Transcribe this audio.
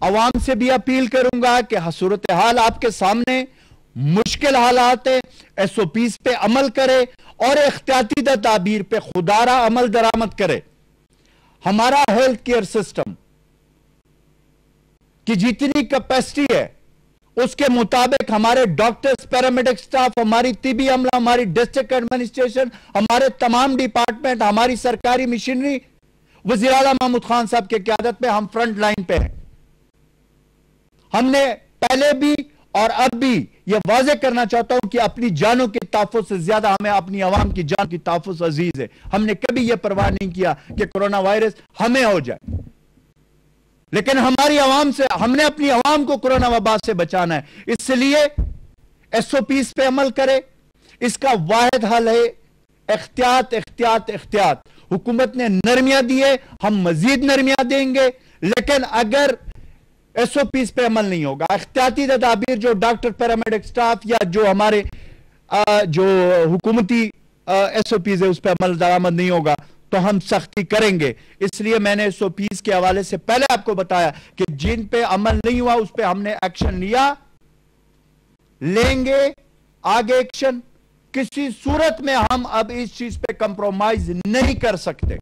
अवाम से भी अपील करूंगा कि सूरत हाल आपके सामने मुश्किल हालात है, SOPs पे अमल करे और एहतियाती तदाबीर पे खुदारा अमल दरामद करे। हमारा हेल्थ केयर सिस्टम की जितनी कैपेसिटी है उसके मुताबिक हमारे डॉक्टर्स, पैरामेडिक स्टाफ, हमारी तिबी अमला, हमारी डिस्ट्रिक्ट एडमिनिस्ट्रेशन, हमारे तमाम डिपार्टमेंट, हमारी सरकारी मशीनरी वज़ीर आला महमूद खान साहब की क़यादत में हम फ्रंट लाइन पे हैं। हमने पहले भी और अब भी यह वाज़ेह करना चाहता हूं कि अपनी जानों के तहफ़्फ़ुज़ से ज्यादा हमें अपनी आवाम की जान की तहफ़्फ़ुज़ अजीज है। हमने कभी यह परवाह नहीं किया कि कोरोना वायरस हमें हो जाए, लेकिन हमारी आवाम से, हमने अपनी आवाम को कोरोना वबा से बचाना है। इसलिए SOPs पे अमल करे। इसका वाहिद हल है एहतियात, एहतियात, एहतियात। हुकूमत ने नरमियां दी है, हम मजीद नरमियां देंगे, लेकिन अगर SOPs पे अमल नहीं होगा, एहतियाती तदाबीर जो डॉक्टर, पैरामेडिक स्टाफ या जो हमारे जो हुकूमती SOPs है उस पर अमल दरामद नहीं होगा तो हम सख्ती करेंगे। इसलिए मैंने SOPs के हवाले से पहले आपको बताया कि जिन पे अमल नहीं हुआ उस पे हमने एक्शन लिया, लेंगे आगे एक्शन। किसी सूरत में हम अब इस चीज पे कंप्रोमाइज नहीं कर सकते।